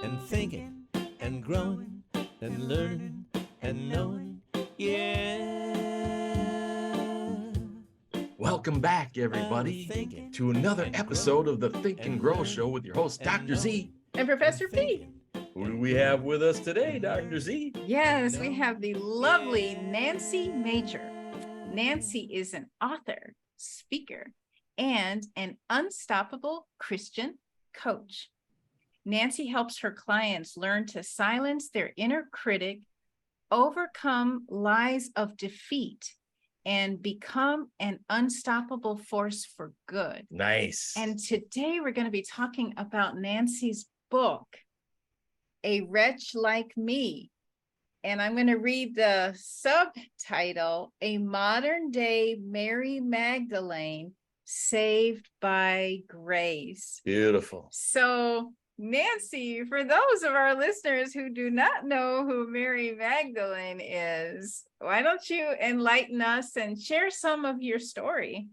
and thinking and growing and learning and knowing. Yeah. Welcome back, everybody, to another episode of the Think and Grow Show with your host, Dr. Z. And Professor P. Who do we have with us today, Dr. Z? Yes, we have the lovely Nancy Major. Nancy is an author, speaker, and an unstoppable Christian coach. Nancy helps her clients learn to silence their inner critic, overcome lies of defeat, and become an unstoppable force for good. Nice. And today we're going to be talking about Nancy's book, A Wretch Like Me. And I'm going to read the subtitle, A Modern-Day Mary Magdalene Saved by Grace. Beautiful. So, Nancy, for those of our listeners who do not know who Mary Magdalene is, why don't you enlighten us and share some of your story?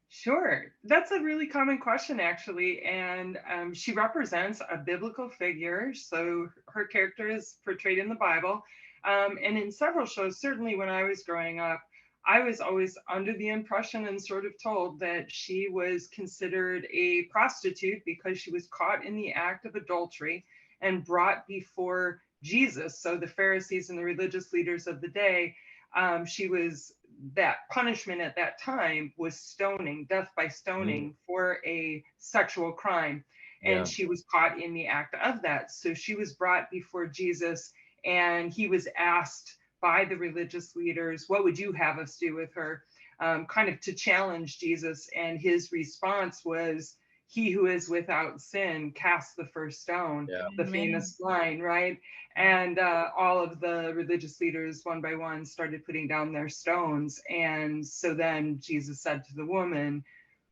Sure. That's a really common question, actually. And she represents a biblical figure. So her character is portrayed in the Bible. And in several shows, certainly when I was growing up, I was always under the impression and sort of told that she was considered a prostitute because she was caught in the act of adultery and brought before Jesus. So the Pharisees and the religious leaders of the day, that punishment at that time was stoning, death by stoning for a sexual crime. And she was caught in the act of that. So she was brought before Jesus, and he was asked by the religious leaders, what would you have us do with her? Kind of to challenge Jesus. And his response was, he who is without sin cast the first stone, the famous line, right? And all of the religious leaders, one by one, started putting down their stones. And so then Jesus said to the woman,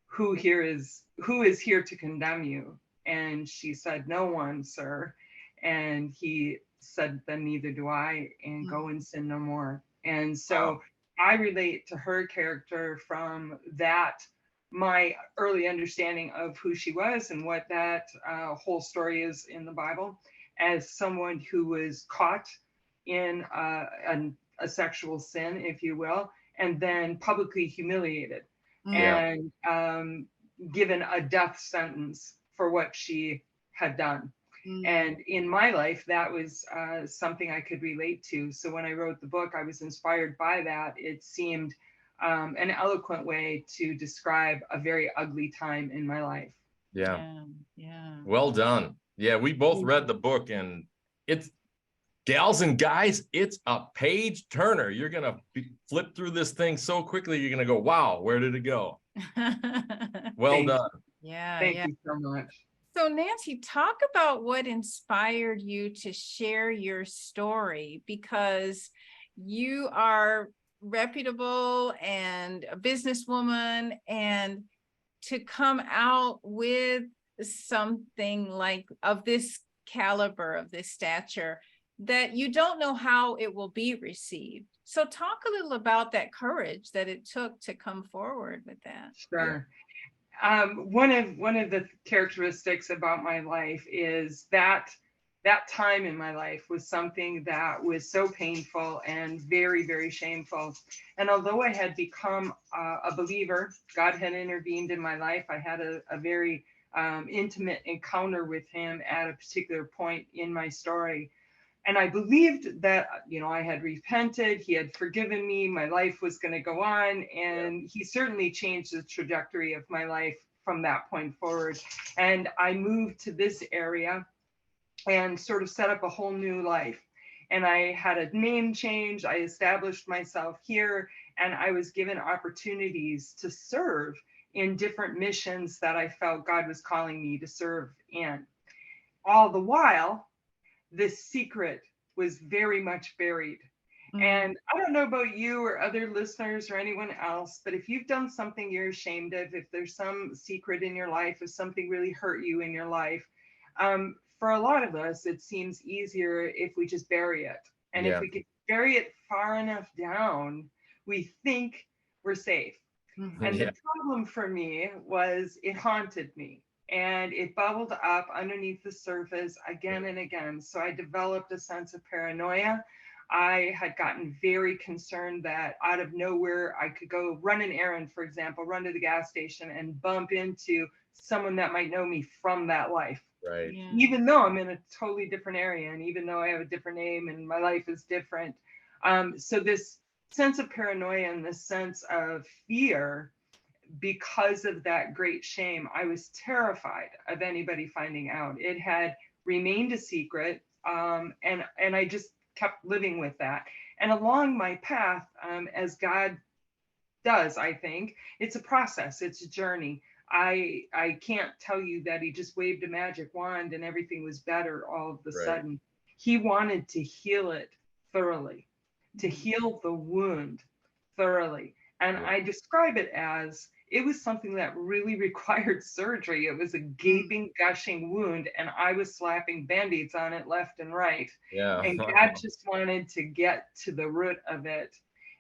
who is here to condemn you? And she said, no one, sir. And he said, then neither do I, and go and sin no more. And so I relate to her character from that, my early understanding of who she was and what that whole story is in the Bible, as someone who was caught in a sexual sin, if you will, and then publicly humiliated and given a death sentence for what she had done. And in my life, that was something I could relate to. So when I wrote the book, I was inspired by that. It seemed an eloquent way to describe a very ugly time in my life. Yeah. Well done. Yeah, we both read the book, and it's, gals and guys, it's a page turner. You're going to flip through this thing so quickly, you're going to go, wow, where did it go? Well done. Thank you so much. So Nancy, talk about what inspired you to share your story, because you are reputable and a businesswoman, and to come out with something like of this caliber, of this stature, that you don't know how it will be received. So talk a little about that courage that it took to come forward with that. Sure. One of the characteristics about my life is that time in my life was something that was so painful and very, very shameful. And although I had become a believer, God had intervened in my life. I had a very intimate encounter with him at a particular point in my story. And I believed that, I had repented, he had forgiven me, my life was going to go on. And he certainly changed the trajectory of my life from that point forward. And I moved to this area and sort of set up a whole new life. And I had a name change, I established myself here, and I was given opportunities to serve in different missions that I felt God was calling me to serve in. All the while, this secret was very much buried. And I don't know about you or other listeners or anyone else, but if you've done something you're ashamed of, if there's some secret in your life, if something really hurt you in your life, for a lot of us, it seems easier if we just bury it. And if we could bury it far enough down, we think we're safe. And the problem for me was it haunted me. and it bubbled up underneath the surface again and again. So I developed a sense of paranoia. I had gotten very concerned that out of nowhere, I could go run an errand, for example, run to the gas station and bump into someone that might know me from that life. Right. Yeah. Even though I'm in a totally different area, and even though I have a different name and my life is different. So this sense of paranoia and this sense of fear, because of that great shame, I was terrified of anybody finding out. It had remained a secret, and I just kept living with that. And along my path, as God does, I think, it's a process, it's a journey. I can't tell you that he just waved a magic wand and everything was better all of a sudden. He wanted to heal it thoroughly, to heal the wound thoroughly. And I describe it as, it was something that really required surgery. It was a gaping, gushing wound, and I was slapping Band-Aids on it left and right. Yeah. And God just wanted to get to the root of it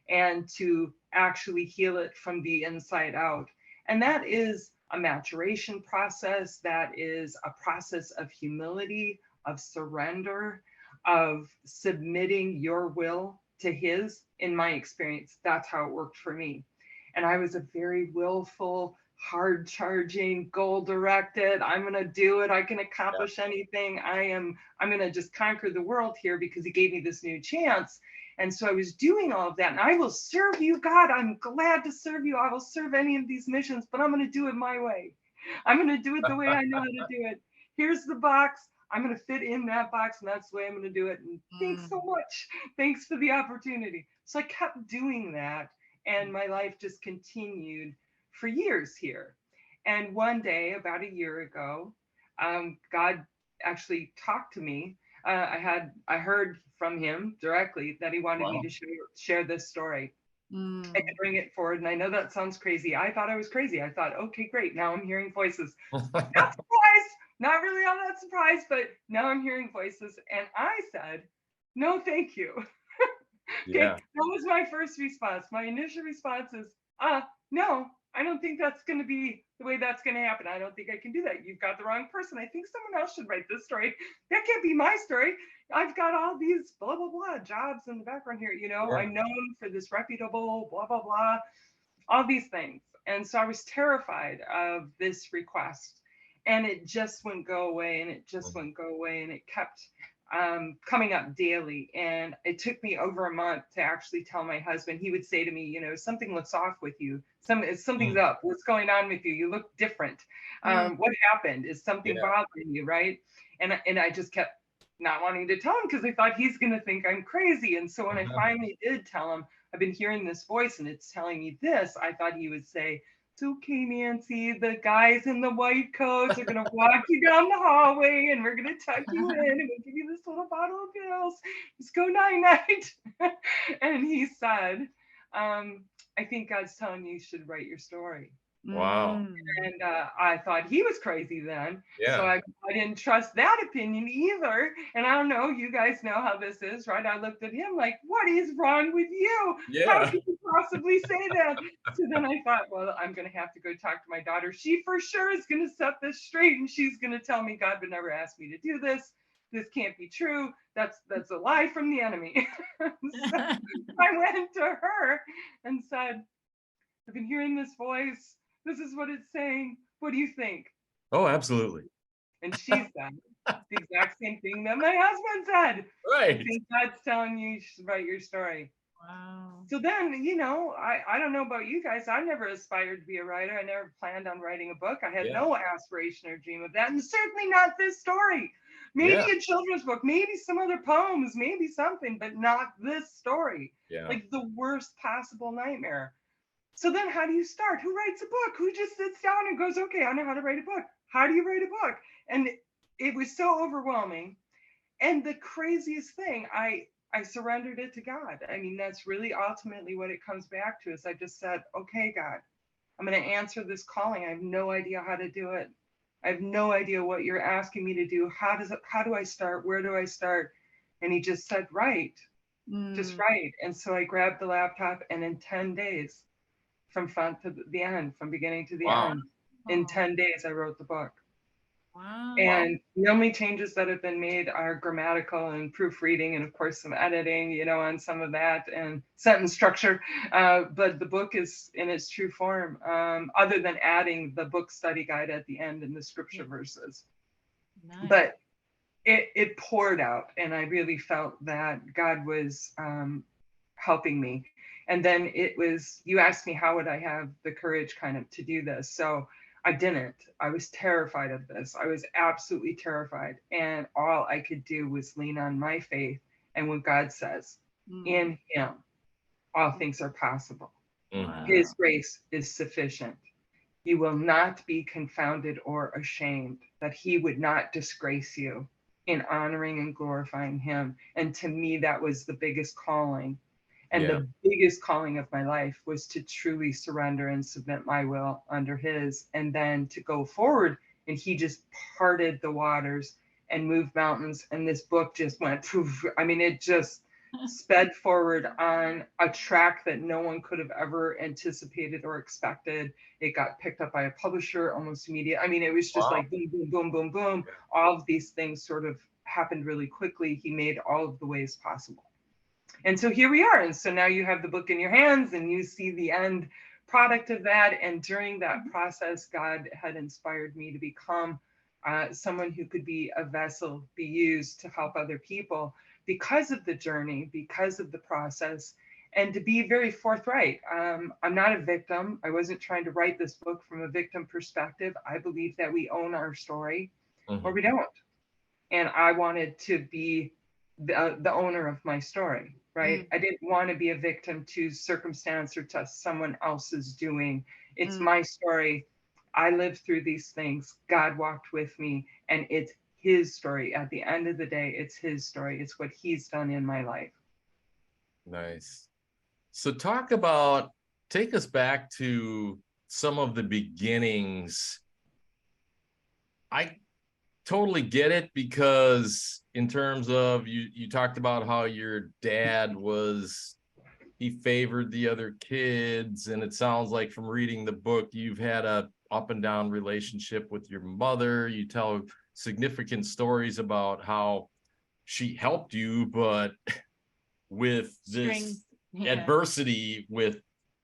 and to actually heal it from the inside out. And that is a maturation process. That is a process of humility, of surrender, of submitting your will to his. In my experience, that's how it worked for me. And I was a very willful, hard charging, goal directed. I'm going to do it. I can accomplish anything. I'm going to just conquer the world here because he gave me this new chance. And so I was doing all of that. And I will serve you, God. I'm glad to serve you. I will serve any of these missions, but I'm going to do it my way. I'm going to do it the way I know how to do it. Here's the box. I'm going to fit in that box, and that's the way I'm going to do it. And thanks so much. Thanks for the opportunity. So I kept doing that. And my life just continued for years here. And one day, about a year ago, God actually talked to me. I heard from him directly that he wanted me to share this story. I could bring it forward. And I know that sounds crazy. I thought I was crazy. I thought, okay, great. Now I'm hearing voices. Not surprised. Not really all that surprised, but now I'm hearing voices. And I said, no, thank you. Okay, that was my first response. My initial response is, no, I don't think that's going to be the way that's going to happen. I don't think I can do that. You've got the wrong person. I think someone else should write this story. That can't be my story. I've got all these blah, blah, blah jobs in the background here. You know, I'm known for this reputable, blah, blah, blah, all these things. And so I was terrified of this request. And it just wouldn't go away, and it just wouldn't go away. And it kept coming up daily. And it took me over a month to actually tell my husband. He would say to me, you know, something looks off with you. Something's up. What's going on with you? You look different. What happened? Is something bothering you, right? And I just kept not wanting to tell him because I thought he's going to think I'm crazy. And so when I finally did tell him, I've been hearing this voice and it's telling me this, I thought he would say, it's okay, Nancy. The guys in the white coats are going to walk you down the hallway and we're going to tuck you in and we'll give you this little bottle of pills. Just go night-night. And he said, I think God's telling you should write your story. Wow. And I thought he was crazy then. So I didn't trust that opinion either. And I don't know, you guys know how this is, right? I looked at him like, what is wrong with you? How could you possibly say that? So then I thought, well, I'm going to have to go talk to my daughter. She for sure is going to set this straight. And she's going to tell me God would never ask me to do this. This can't be true. That's a lie from the enemy. So I went to her and said, I've been hearing this voice. This is what it's saying. What do you think? Oh, absolutely. And she said the exact same thing that my husband said. Right. I think God's telling you should write your story. Wow. So then, you know, I don't know about you guys. I never aspired to be a writer. I never planned on writing a book. I had no aspiration or dream of that. And certainly not this story. Maybe a children's book, maybe some other poems, maybe something, but not this story. Like the worst possible nightmare. So then how do you start? Who writes a book? Who just sits down and goes, okay, I know how to write a book. How do you write a book? And it was so overwhelming. And the craziest thing, I surrendered it to God. I mean, that's really ultimately what it comes back to is I just said, okay, God, I'm going to answer this calling. I have no idea how to do it. I have no idea what you're asking me to do. How do I start? Where do I start? And he just said, write, just write. And so I grabbed the laptop and in 10 days, from front to the end, from beginning to the end. In 10 days, I wrote the book. Wow. And the only changes that have been made are grammatical and proofreading, and of course some editing, on some of that, and sentence structure. But the book is in its true form, other than adding the book study guide at the end and the scripture verses. Nice. But it poured out, and I really felt that God was helping me. And then you asked me how would I have the courage kind of to do this. So I didn't. I was terrified of this. I was absolutely terrified. And all I could do was lean on my faith and what God says. In Him, all things are possible. Mhm. His grace is sufficient. You will not be confounded or ashamed, that He would not disgrace you in honoring and glorifying Him. And to me, that was the biggest calling. And Yeah. the biggest calling of my life was to truly surrender and submit my will under His, and then to go forward. And He just parted the waters and moved mountains. And this book just went poof. I mean, it just sped forward on a track that no one could have ever anticipated or expected. It got picked up by a publisher almost immediately. I mean, it was just like boom, boom, boom, boom, boom. All of these things sort of happened really quickly. He made all of the ways possible. And so here we are. And so now you have the book in your hands and you see the end product of that. And during that process, God had inspired me to become someone who could be a vessel, be used to help other people because of the journey, because of the process, and to be very forthright. I'm not a victim. I wasn't trying to write this book from a victim perspective. I believe that we own our story or we don't. And I wanted to be the owner of my story, right? I didn't want to be a victim to circumstance or to someone else's doing. It's my story. I lived through these things. God walked with me, and it's His story. At the end of the day, it's His story. It's what He's done in my life. Nice. So take us back to some of the beginnings. I totally get it, because in terms of you talked about how your dad he favored the other kids, and it sounds like from reading the book you've had a up and down relationship with your mother. You tell significant stories about how she helped you, but with this adversity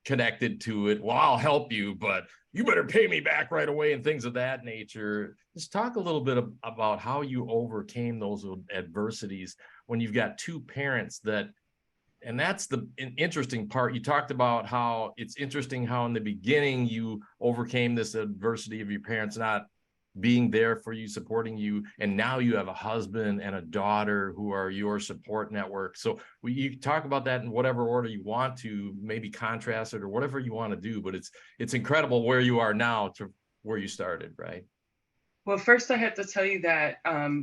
connected to it. Well, I'll help you, but you better pay me back right away, and things of that nature. Just talk a little bit about how you overcame those adversities when you've got two parents and that's the interesting part. You talked about how it's interesting how in the beginning you overcame this adversity of your parents not being there for you, supporting you, and now you have a husband and a daughter who are your support network. So you talk about that in whatever order you want to, maybe contrast it or whatever you want to do, but it's incredible where you are now to where you started, right? Well, first I have to tell you that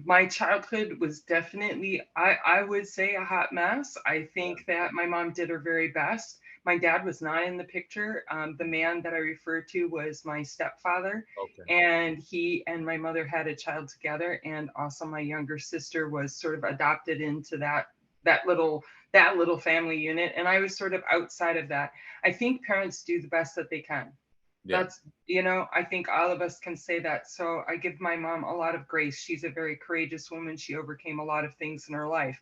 my childhood was definitely, I would say, a hot mess. I think that my mom did her very best. My dad was not in the picture. The man that I refer to was my stepfather. Okay. And he and my mother had a child together. And also my younger sister was sort of adopted into that little family unit. And I was sort of outside of that. I think parents do the best that they can. Yeah. That's, I think all of us can say that. So I give my mom a lot of grace. She's a very courageous woman. She overcame a lot of things in her life.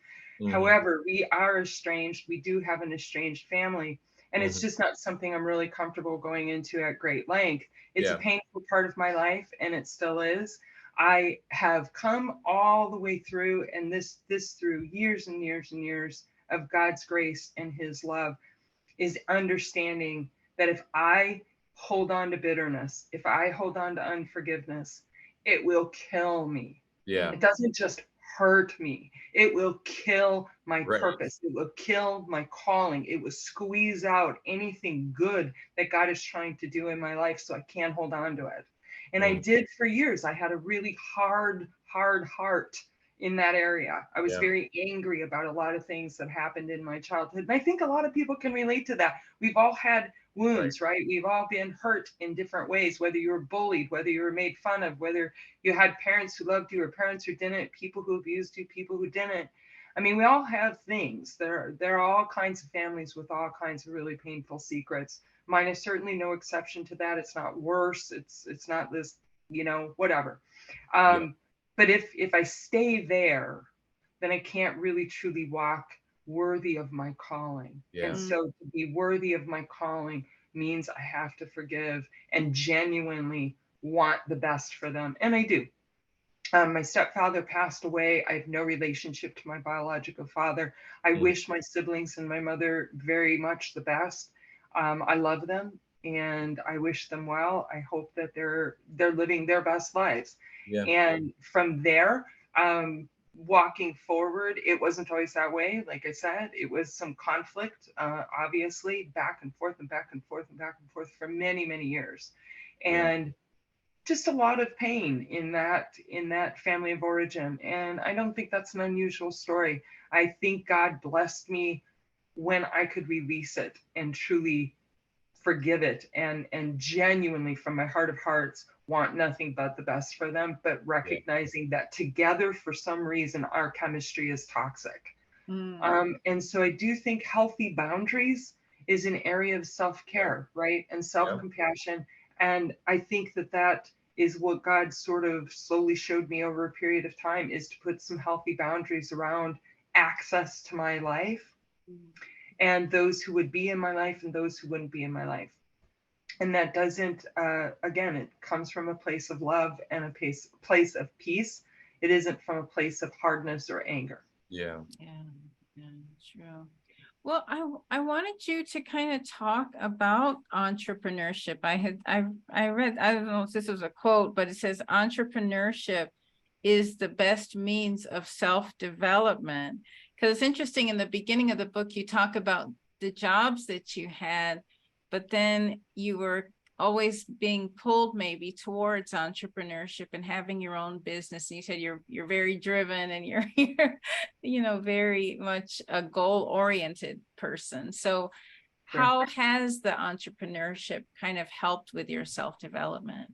However, we are estranged. We do have an estranged family. And it's just not something I'm really comfortable going into at great length. It's a painful part of my life, and it still is. I have come all the way through, and this through years and years and years of God's grace and His love, is understanding that if I hold on to bitterness, if I hold on to unforgiveness, it will kill me. Yeah. It doesn't just hurt me. It will kill my purpose. It will kill my calling. It will squeeze out anything good that God is trying to do in my life, so I can't hold on to it. And I did for years. I had a really hard heart in that area. I was very angry about a lot of things that happened in my childhood. And I think a lot of people can relate to that. We've all had wounds, right? We've all been hurt in different ways, whether you were bullied, whether you were made fun of, whether you had parents who loved you or parents who didn't, people who abused you, people who didn't. I mean, we all have things. There are all kinds of families with all kinds of really painful secrets. Mine is certainly no exception to that. It's not worse. It's not this whatever. Yeah. But if I stay there, then I can't really truly walk worthy of my calling. Yeah. And so to be worthy of my calling means I have to forgive and genuinely want the best for them. And I do. My stepfather passed away. I have no relationship to my biological father. I wish my siblings and my mother very much the best. I love them and I wish them well. I hope that they're living their best lives. Yeah. And from there, walking forward, it wasn't always that way. Like I said, it was some conflict, obviously, back and forth and back and forth and back and forth for many, many years. And just a lot of pain in that family of origin. And I don't think that's an unusual story. I think God blessed me when I could release it and truly forgive it and genuinely from my heart of hearts want nothing but the best for them, but recognizing that together for some reason our chemistry is toxic. And so I do think healthy boundaries is an area of self-care, right? And self-compassion. And I think that is what God sort of slowly showed me over a period of time, is to put some healthy boundaries around access to my life and those who would be in my life and those who wouldn't be in my life. And that doesn't, again, it comes from a place of love and a place of peace. It isn't from a place of hardness or anger. Yeah, true. Well, I wanted you to kind of talk about entrepreneurship. I read, I don't know if this was a quote, but it says entrepreneurship is the best means of self-development. Because it's interesting, in the beginning of the book, you talk about the jobs that you had, but then you were always being pulled maybe towards entrepreneurship and having your own business. And you said you're very driven and you're very much a goal-oriented person. So how has the entrepreneurship kind of helped with your self-development?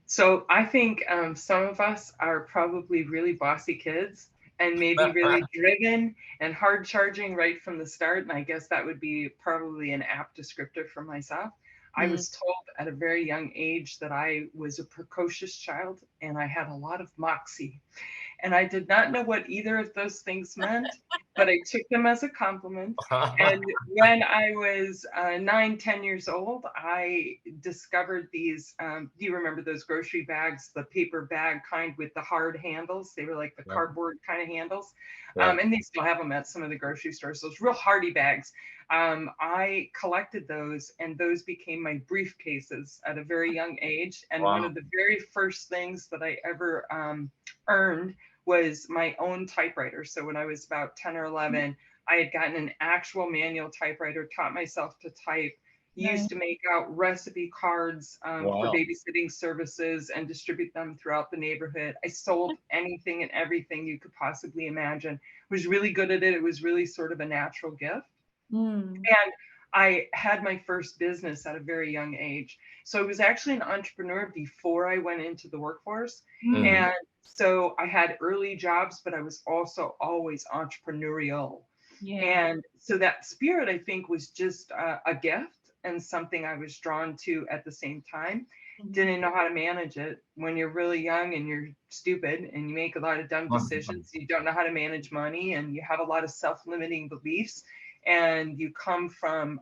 So I think some of us are probably really bossy kids and maybe really driven and hard charging right from the start. And I guess that would be probably an apt descriptor for myself. I was told at a very young age that I was a precocious child and I had a lot of moxie. And I did not know what either of those things meant, but I took them as a compliment. And when I was 9, 10 years old, I discovered these, do you remember those grocery bags, the paper bag kind with the hard handles? They were like the cardboard kind of handles. And they still have them at some of the grocery stores, those real hardy bags. I collected those and those became my briefcases at a very young age. And one of the very first things that I ever earned was my own typewriter. So when I was about 10 or 11, I had gotten an actual manual typewriter, taught myself to type, used to make out recipe cards for babysitting services and distribute them throughout the neighborhood. I sold anything and everything you could possibly imagine. Was really good at it. It was really sort of a natural gift. And I had my first business at a very young age. So I was actually an entrepreneur before I went into the workforce. And so I had early jobs, but I was also always entrepreneurial. And so that spirit, I think, was just a gift and something I was drawn to at the same time. Didn't know how to manage it. When you're really young and you're stupid and you make a lot of dumb decisions, you don't know how to manage money and you have a lot of self-limiting beliefs. And you come from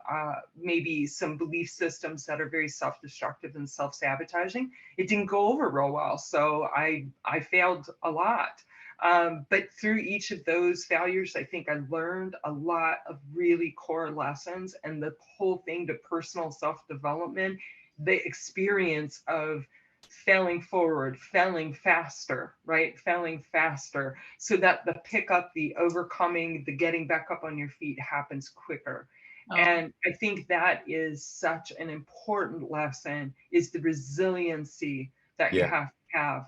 maybe some belief systems that are very self-destructive and self-sabotaging. It didn't go over real well. So I failed a lot. But through each of those failures, I think I learned a lot of really core lessons, and the whole thing to personal self-development, the experience of failing forward, failing faster, right? Failing faster so that the pickup, the overcoming, the getting back up on your feet happens quicker. And I think that is such an important lesson, is the resiliency that you have to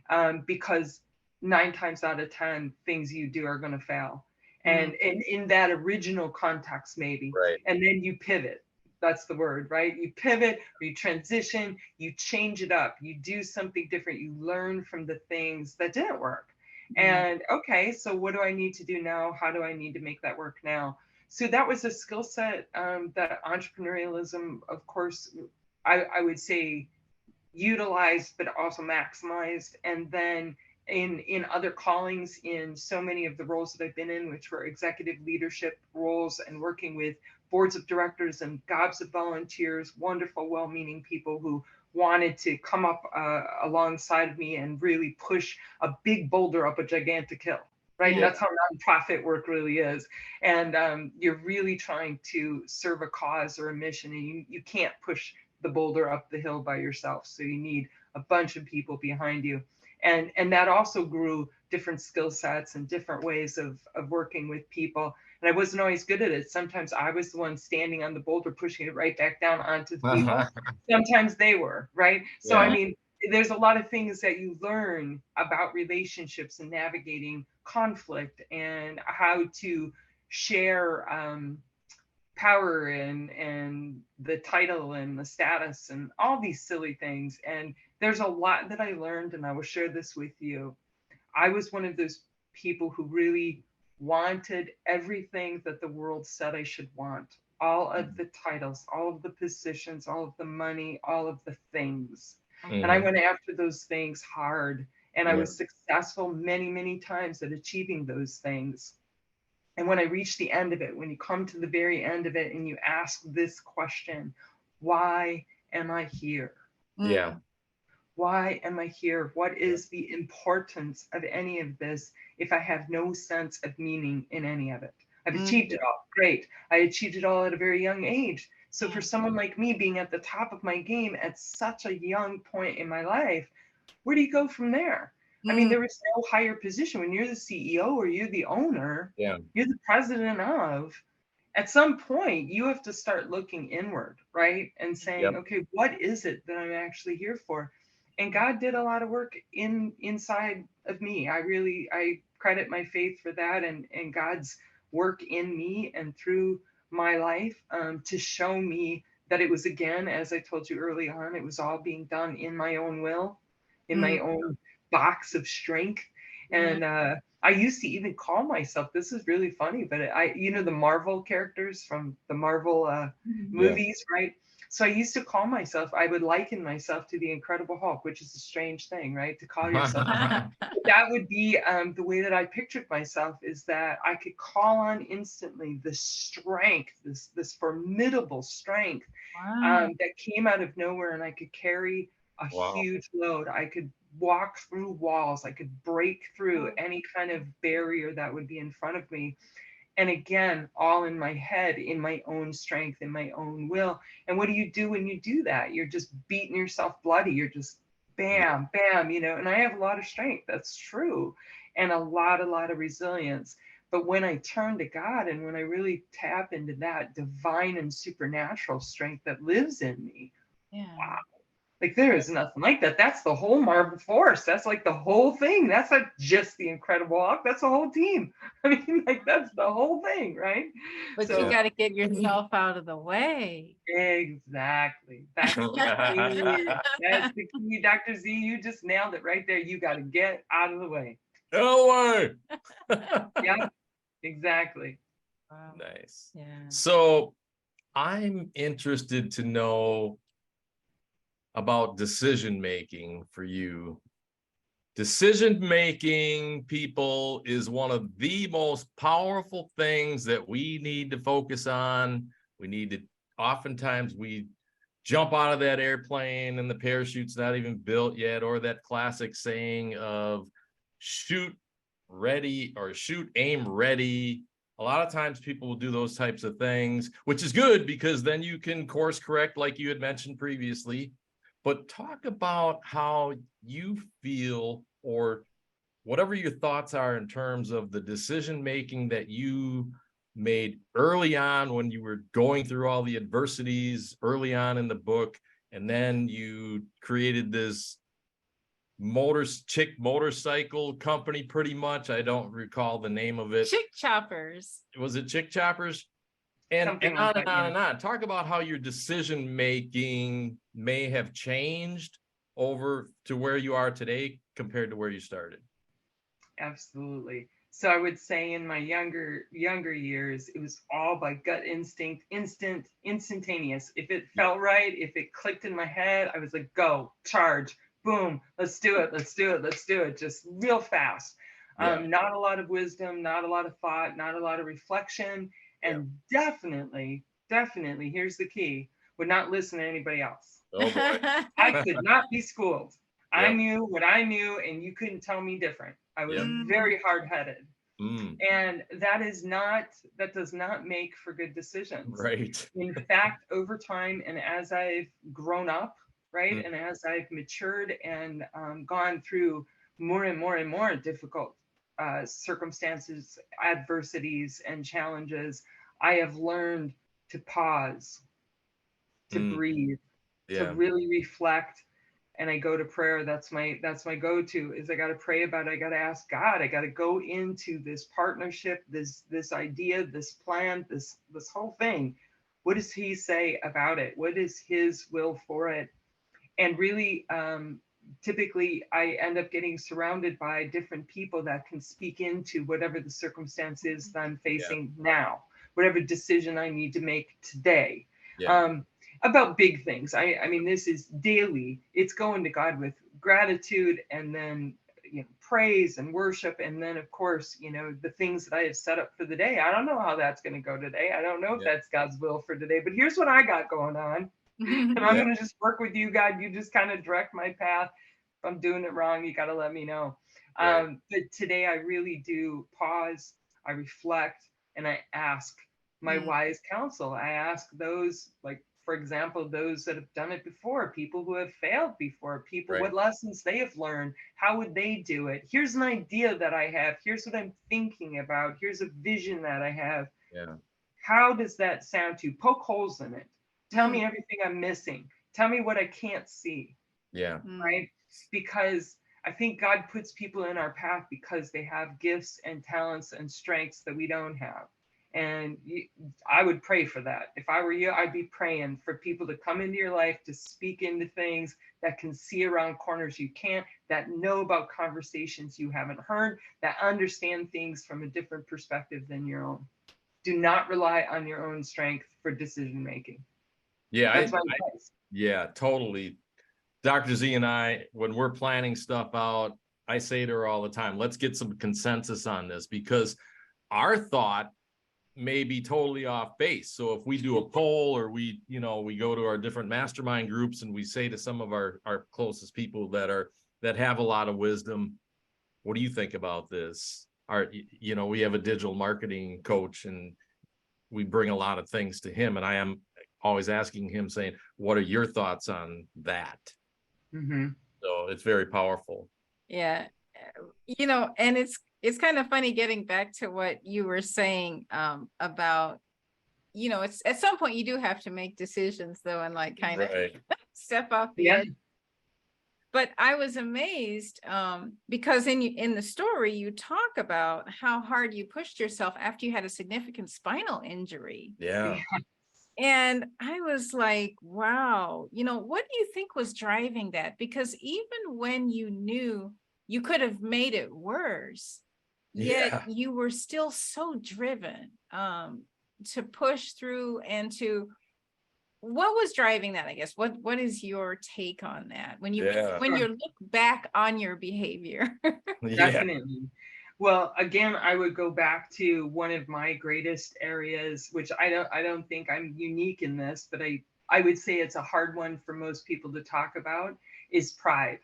have, because 9 times out of 10 things you do are going to fail. And in that original context, maybe, and then you pivot. That's the word, right? You pivot, or you transition, you change it up, you do something different, you learn from the things that didn't work. And okay, so what do I need to do now? How do I need to make that work now? So that was a skill set that entrepreneurialism, of course, I would say utilized but also maximized. And then in other callings, in so many of the roles that I've been in, which were executive leadership roles and working with boards of directors and gobs of volunteers, wonderful, well-meaning people who wanted to come up alongside of me and really push a big boulder up a gigantic hill, right? Yeah. That's how nonprofit work really is. And you're really trying to serve a cause or a mission, and you can't push the boulder up the hill by yourself. So you need a bunch of people behind you. And that also grew different skill sets and different ways of working with people. And I wasn't always good at it. Sometimes I was the one standing on the boulder, pushing it right back down onto the people. Sometimes they were, right? So, I mean, there's a lot of things that you learn about relationships and navigating conflict and how to share power and the title and the status and all these silly things. And there's a lot that I learned, and I will share this with you. I was one of those people who really wanted everything that the world said I should want. All of the titles, all of the positions, all of the money, all of the things. And I went after those things hard. And I was successful many, many times at achieving those things. And when I reached the end of it, when you come to the very end of it and you ask this question, why am I here? Yeah. Why am I here? What is the importance of any of this if I have no sense of meaning in any of it? I've achieved it all. Great. I achieved it all at a very young age. So for someone like me being at the top of my game at such a young point in my life, where do you go from there? I mean, there was no higher position. When you're the CEO or you're the owner, you're the president of, at some point you have to start looking inward, right? And saying, okay, what is it that I'm actually here for? And God did a lot of work inside of me. I credit my faith for that, and God's work in me and through my life to show me that it was, again, as I told you early on, it was all being done in my own will, in my own box of strength. And I used to even call myself, this is really funny, but the Marvel characters from the Marvel movies, right? So I used to call myself, I would liken myself to the Incredible Hulk, which is a strange thing, right? To call yourself. That would be the way that I pictured myself, is that I could call on instantly the strength, this formidable strength that came out of nowhere, and I could carry a huge load. I could walk through walls. I could break through any kind of barrier that would be in front of me. And again, all in my head, in my own strength, in my own will. And what do you do when you do that? You're just beating yourself bloody. You're just bam, bam, and I have a lot of strength. That's true. And a lot of resilience. But when I turn to God and when I really tap into that divine and supernatural strength that lives in me, wow. Like, there is nothing like that. That's the whole Marvel Force. That's like the whole thing. That's not just the Incredible Hulk. That's the whole team. I mean, like, that's the whole thing, right? But you got to get yourself out of the way. Exactly. That's the key. That's the key, Dr. Z. You just nailed it right there. You got to get out of the way. No way. Yeah, exactly. Wow. Nice. Yeah. So I'm interested to know about decision making for you. Decision making, people, is one of the most powerful things that we need to focus on. Oftentimes we jump out of that airplane and the parachute's not even built yet, or that classic saying of shoot, ready, or shoot, aim, ready. A lot of times people will do those types of things, which is good because then you can course correct, like you had mentioned previously. But talk about how you feel, or whatever your thoughts are, in terms of the decision making that you made early on when you were going through all the adversities early on in the book, and then you created this motorcycle company, pretty much. I don't recall the name of it. Chick Choppers. Was it Chick Choppers? And on and on and on. Talk about how your decision making may have changed over to where you are today compared to where you started. Absolutely. So I would say in my younger years, it was all by gut instinct, instantaneous. If it felt right, if it clicked in my head, I was like, go, charge, boom, let's do it, let's do it, let's do it, just real fast. Not a lot of wisdom, not a lot of thought, not a lot of reflection, and definitely, here's the key: would not listen to anybody else. Oh boy. I could not be schooled. I Yep. knew what I knew, and you couldn't tell me different. I was very hard-headed. And that does not make for good decisions. Right. In fact, over time, and as I've grown up, right, and as I've matured and gone through more and more and more difficult circumstances, adversities, and challenges, I have learned to pause, to breathe, to really reflect. And I go to prayer. That's my go-to, is I got to pray about it. I got to ask God. I got to go into this partnership, this idea, this plan, this whole thing. What does he say about it? What is his will for it? And really, typically I end up getting surrounded by different people that can speak into whatever the circumstance is that I'm facing now, whatever decision I need to make today. About big things. I mean, this is daily. It's going to God with gratitude, and then praise and worship, and then of course the things that I have set up for the day. I don't know how that's going to go today. I don't know if that's God's will for today, but here's what I got going on, and I'm going to just work with you, God. You just kind of direct my path. If I'm doing it wrong, you got to let me know. But today I really do pause. I reflect, and I ask my wise counsel. I ask those, like, for example, those that have done it before, people who have failed before, people, what lessons they have learned, how would they do it? Here's an idea that I have. Here's what I'm thinking about. Here's a vision that I have. How does that sound to you? Poke holes in it. Tell me everything I'm missing. Tell me what I can't see. Right? Because I think God puts people in our path because they have gifts and talents and strengths that we don't have. And I would pray for that. If I were you, I'd be praying for people to come into your life, to speak into things, that can see around corners you can't, that know about conversations you haven't heard, that understand things from a different perspective than your own. Do not rely on your own strength for decision making. That's my advice. Yeah, totally. Dr. Z and I, when we're planning stuff out, I say to her all the time, let's get some consensus on this, because our thought may be totally off base. So if we do a poll, or we go to our different mastermind groups and we say to some of our closest people that have a lot of wisdom, what do you think about this? We have a digital marketing coach, and we bring a lot of things to him, and I am always asking him, saying, what are your thoughts on that? So it's very powerful. And it's kind of funny, getting back to what you were saying about, it's at some point you do have to make decisions, though, and like kind of step off the edge. But I was amazed because in the story you talk about how hard you pushed yourself after you had a significant spinal injury. And I was like, wow, what do you think was driving that? Because even when you knew you could have made it worse, yet you were still so driven to push through and to, what was driving that, I guess? What is your take on that when you look back on your behavior? Definitely. Well, again, I would go back to one of my greatest areas, which I don't think I'm unique in this, but I would say it's a hard one for most people to talk about, is pride.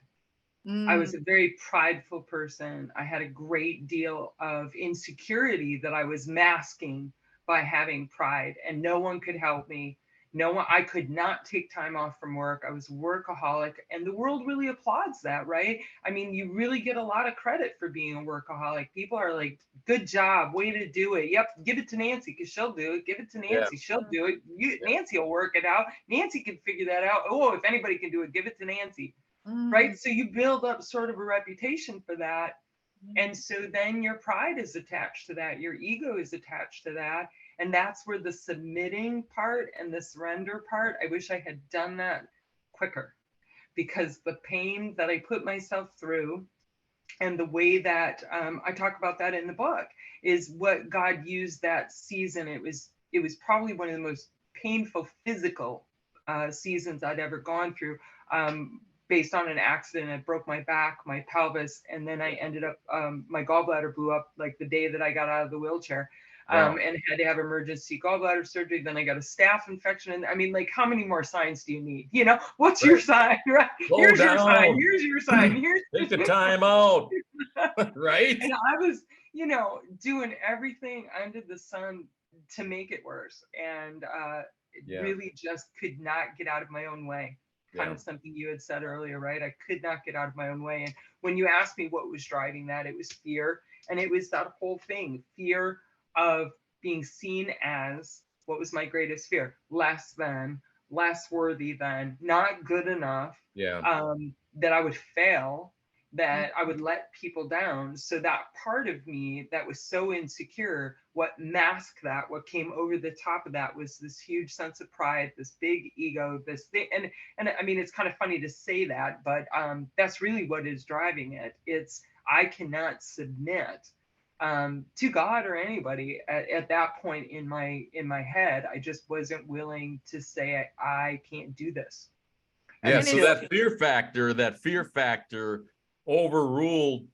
I was a very prideful person. I had a great deal of insecurity that I was masking by having pride, and no one could help me. I could not take time off from work. I was a workaholic, and the world really applauds that, right? I mean, you really get a lot of credit for being a workaholic. People are like, good job, way to do it. Yep, give it to Nancy because she'll do it. Give it to Nancy, she'll do it. Nancy will work it out. Nancy can figure that out. Oh, if anybody can do it, give it to Nancy. Right? So you build up sort of a reputation for that. And so then your pride is attached to that. Your ego is attached to that. And that's where the submitting part and the surrender part, I wish I had done that quicker, because the pain that I put myself through And the way that I talk about that in the book is what God used that season. It was probably one of the most painful physical seasons I'd ever gone through, based on an accident. I broke my back, my pelvis, and then I ended up, my gallbladder blew up like the day that I got out of the wheelchair. Wow. And had to have emergency gallbladder surgery. Then I got a staph infection. And I mean, like, how many more signs do you need? You know, what's your sign, right? Slow Here's your down. sign. Here's your sign. Here's Take the time out. Right? And I was, you know, doing everything under the sun to make it worse. And Yeah. really just could not get out of my own way. Kind Yeah. of something you had said earlier, right? I could not get out of my own way. And when you asked me what was driving that, it was fear. And it was that whole thing, fear of being seen as, what was my greatest fear? Less than, less worthy than, not good enough. Yeah. That I would fail, that I would let people down. So that part of me that was so insecure, what masked that, what came over the top of that, was this huge sense of pride, this big ego, this thing. And I mean, it's kind of funny to say that, but that's really what is driving it. It's, I cannot submit to God or anybody at that point in my head. I just wasn't willing to say I can't do this. Yeah, so that fear factor overruled.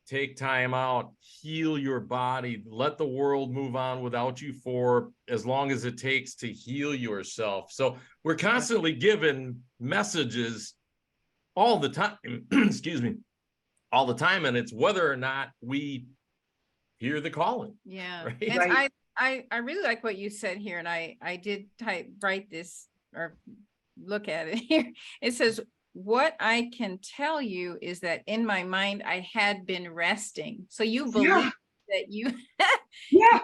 Take time out, heal your body, let the world move on without you for as long as it takes to heal yourself. So we're constantly given messages all the time, excuse me, all the time, and it's whether or not we hear the calling. Yeah. Right? And Right. I really like what you said here, and I did write this or look at it here. It says, what I can tell you is that in my mind, I had been resting. So you believe that you, Yeah.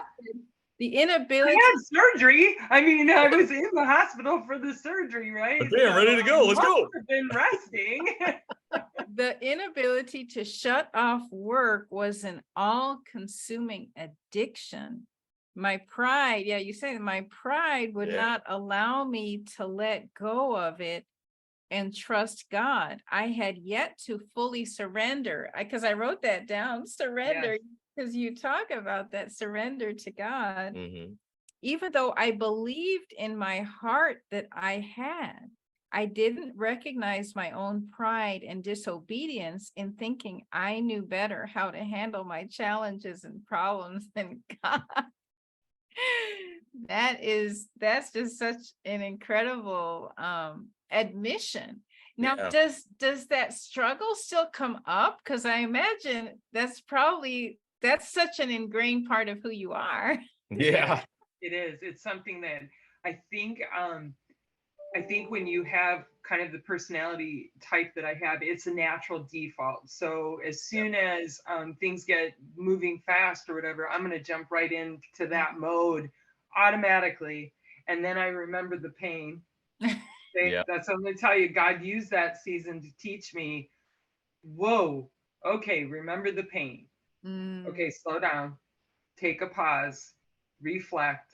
the inability. I had surgery. I mean, I was in the hospital for the surgery, right? Okay, I'm ready to go. Let's go. I've been resting. The inability to shut off work was an all-consuming addiction. My pride, yeah, you say my pride would not allow me to let go of it and trust God. I had yet to fully surrender, because I wrote that down, surrender, because you talk about that surrender to God. Mm-hmm. Even though I believed in my heart that I had, I didn't recognize my own pride and disobedience in thinking I knew better how to handle my challenges and problems than God. That's just such an incredible admission. Now, does that struggle still come up? Because I imagine that's such an ingrained part of who you are. Yeah. It is. It's something that I think when you have kind of the personality type that I have, it's a natural default. So as soon as things get moving fast or whatever, I'm going to jump right into that mode automatically. And then I remember the pain. That's what I'm going to tell you. God used that season to teach me, whoa, okay, remember the pain. Okay, slow down, take a pause, reflect,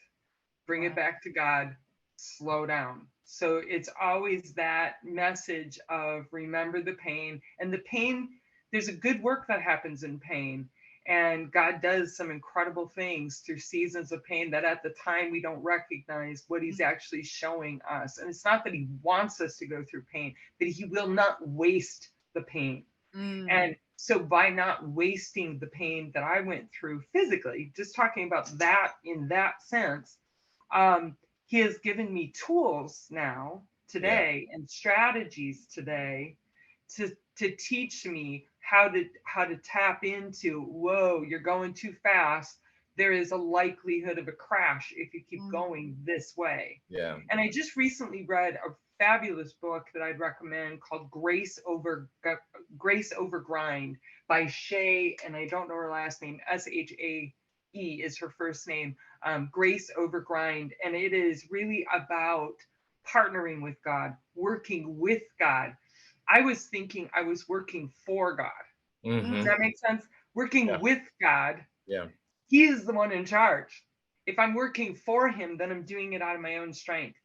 bring it back to God, slow down. So it's always that message of remember the pain. And the pain, there's a good work that happens in pain. And God does some incredible things through seasons of pain that at the time we don't recognize what he's actually showing us. And it's not that he wants us to go through pain, but he will not waste the pain. And so by not wasting the pain that I went through physically, just talking about that in that sense, he has given me tools now today and strategies today to teach me how to tap into, whoa, you're going too fast. There is a likelihood of a crash if you keep going this way. Yeah. And I just recently read a fabulous book that I'd recommend called Grace Over Grind by Shay, and I don't know her last name, SHAE is her first name, Grace Over Grind. And it is really about partnering with God, working with God. I was thinking I was working for God. Does that make sense? Working with God. Yeah. He is the one in charge. If I'm working for him, then I'm doing it out of my own strength.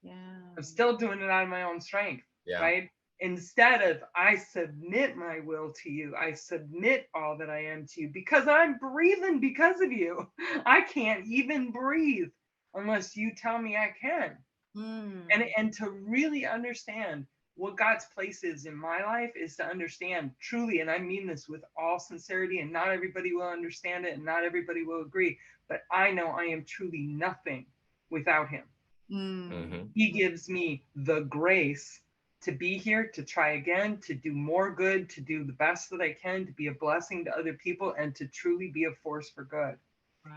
Yeah. I'm still doing it out of my own strength. Right? instead of I submit my will to you, I submit all that I am to you because I'm breathing because of you. I can't even breathe unless you tell me I can. And to really understand what God's place is in my life is to understand truly, and I mean this with all sincerity, and not everybody will understand it and not everybody will agree, but I know I am truly nothing without him. He gives me the grace to be here, to try again, to do more good, to do the best that I can, to be a blessing to other people, and to truly be a force for good.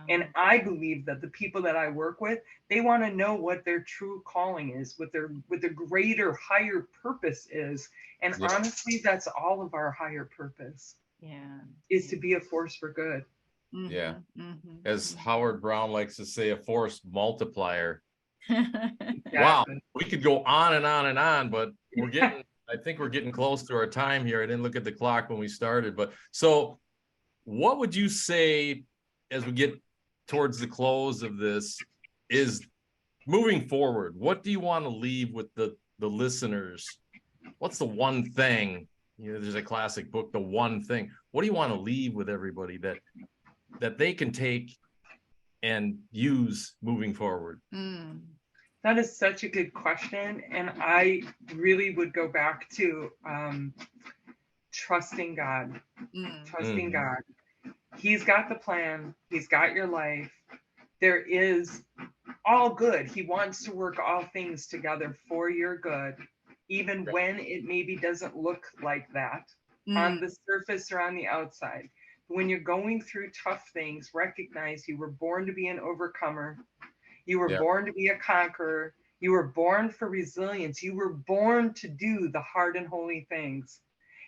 And I believe that the people that I work with, they want to know what their true calling is, what their greater, higher purpose is. And honestly, that's all of our higher purpose. Is to be a force for good. As Howard Brown likes to say, a force multiplier. Exactly. Wow, we could go on and on and on, but I think we're getting close to our time here. I didn't look at the clock when we started, but so what would you say as we get towards the close of this is moving forward? What do you want to leave with the listeners? What's the one thing, there's a classic book, The One Thing. What do you want to leave with everybody that they can take and use moving forward? That is such a good question. And I really would go back to trusting God. Trusting God. He's got the plan. He's got your life. There is all good. He wants to work all things together for your good, even when it maybe doesn't look like that on the surface or on the outside. When you're going through tough things, recognize you were born to be an overcomer. You were born to be a conqueror. You were born for resilience. You were born to do the hard and holy things.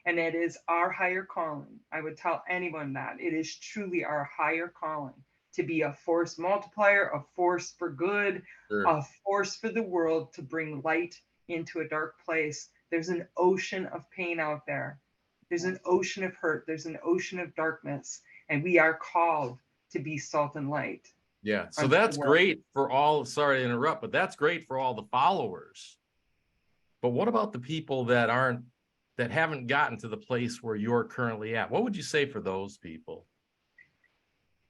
And it is our higher calling. I would tell anyone that. It is truly our higher calling to be a force multiplier, a force for good, a force for the world, to bring light into a dark place. There's an ocean of pain out there. There's an ocean of hurt. There's an ocean of darkness. And we are called to be salt and light. Yeah, so that's great for all, sorry to interrupt, but that's great for all the followers. But what about the people that haven't gotten to the place where you're currently at? What would you say for those people?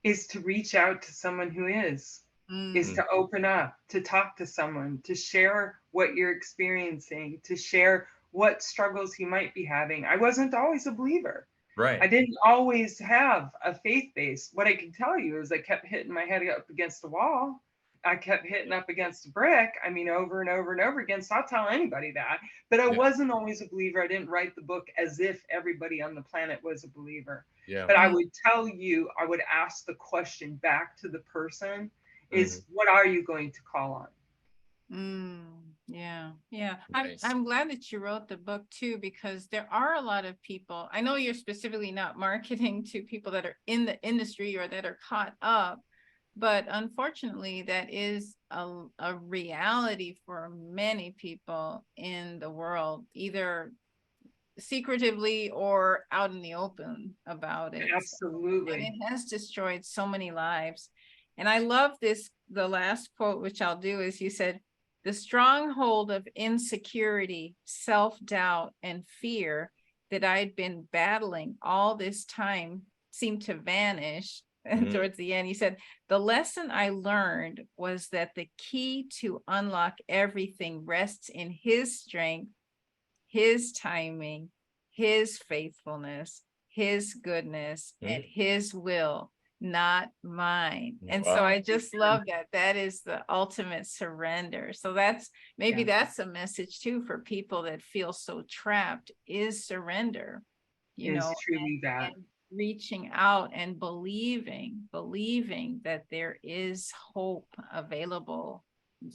Is to reach out to someone who is to open up, to talk to someone, to share what you're experiencing, to share what struggles you might be having. I wasn't always a believer. Right. I didn't always have a faith base. What I can tell you is I kept hitting my head up against the wall. I kept hitting up against a brick. I mean, over and over and over again. So I'll tell anybody that. But I wasn't always a believer. I didn't write the book as if everybody on the planet was a believer. But I would tell you, I would ask the question back to the person is, what are you going to call on? Nice. I'm glad that you wrote the book too, because there are a lot of people. I know you're specifically not marketing to people that are in the industry or that are caught up, but unfortunately that is a reality for many people in the world, either secretively or out in the open about it. Absolutely. And it has destroyed so many lives. And I love the last quote, which I'll do, is you said, "The stronghold of insecurity, self-doubt, and fear that I'd been battling all this time seemed to vanish." And towards the end, he said, "The lesson I learned was that the key to unlock everything rests in his strength, his timing, his faithfulness, his goodness, and his will, not mine." And so I just love that. That is the ultimate surrender. So that's that's a message too for people that feel so trapped, is surrender, truly that. and reaching out and believing that there is hope available.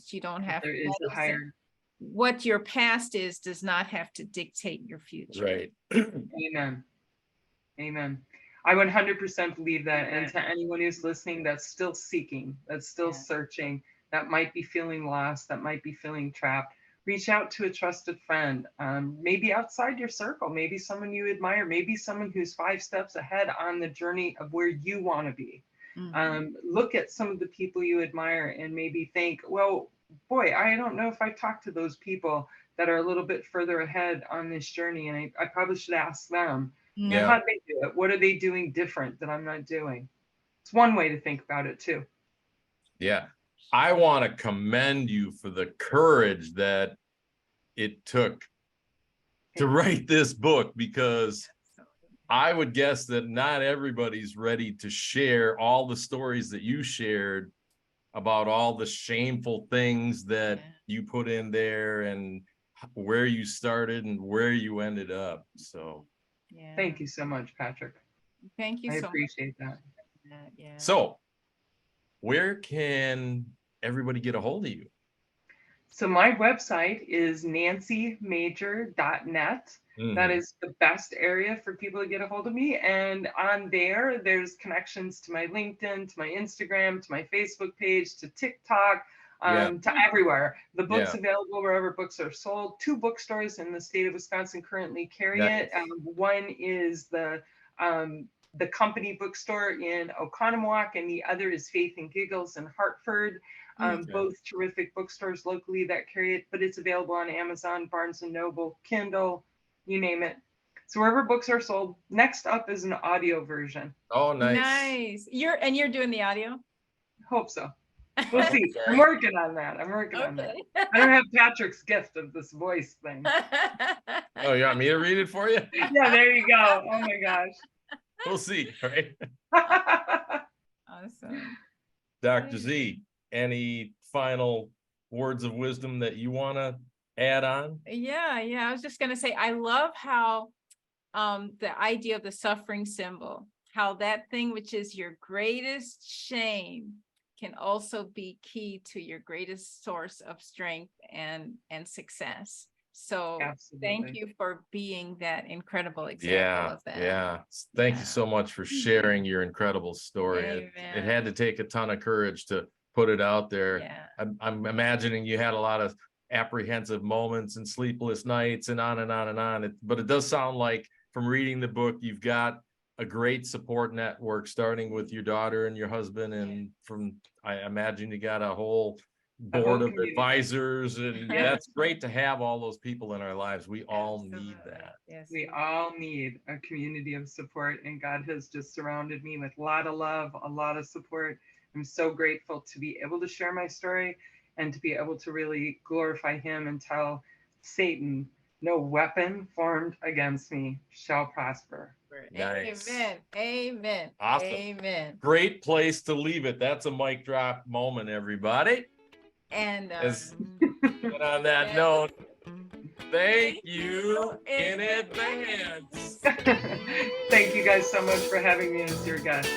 You don't have there is a higher. What your past is does not have to dictate your future. Right. Amen. Amen. I 100% believe that. And to anyone who's listening that's still seeking, that's still searching, that might be feeling lost, that might be feeling trapped, reach out to a trusted friend, maybe outside your circle, maybe someone you admire, maybe someone who's 5 steps ahead on the journey of where you want to be. Look at some of the people you admire and maybe think, well, boy, I don't know if I talk to those people that are a little bit further ahead on this journey. And I probably should ask them, Yeah. how do they do it? What are they doing different that I'm not doing? It's one way to think about it too. Yeah. I want to commend you for the courage that it took to write this book, because I would guess that not everybody's ready to share all the stories that you shared about all the shameful things that you put in there and where you started and where you ended up. So thank you so much, Patrick. Thank you I so appreciate that. much. Yeah. So where can everybody get a hold of you? So my website is nancymajor.net. That is the best area for people to get a hold of me. And on there, there's connections to my LinkedIn, to my Instagram, to my Facebook page, to TikTok, to everywhere. The book's available wherever books are sold. 2 bookstores in the state of Wisconsin currently carry it. One is the Company Bookstore in Oconomowoc, and the other is Faith and Giggles in Hartford. Both terrific bookstores locally that carry it, but it's available on Amazon, Barnes & Noble, Kindle, you name it. So wherever books are sold. Next up is an audio version. Oh, nice. Nice. You're doing the audio? Hope so. We'll see. I'm working on that. On that. I don't have Patrick's gift of this voice thing. Oh, you want me to read it for you? Yeah, there you go. Oh my gosh. We'll see, right? Awesome. Dr. Z, any final words of wisdom that you want to add on? Yeah. I was just going to say, I love how the idea of the suffering symbol, how that thing which is your greatest shame can also be key to your greatest source of strength and success. So thank you for being that incredible example of that. Yeah. Thank you so much for sharing your incredible story. It had to take a ton of courage to put it out there. Yeah. I'm imagining you had a lot of apprehensive moments and sleepless nights and on and on and on. But it does sound like from reading the book, you've got a great support network, starting with your daughter and your husband. And I imagine you got a whole board of advisors, and that's great to have all those people in our lives. We all need that. Yes, we all need a community of support, and God has just surrounded me with a lot of love, a lot of support. I'm so grateful to be able to share my story and to be able to really glorify him and tell Satan, no weapon formed against me shall prosper. Nice. Amen. Awesome. Amen. Great place to leave it. That's a mic drop moment, everybody. And on that note, thank you in advance. Thank you guys so much for having me as your guest.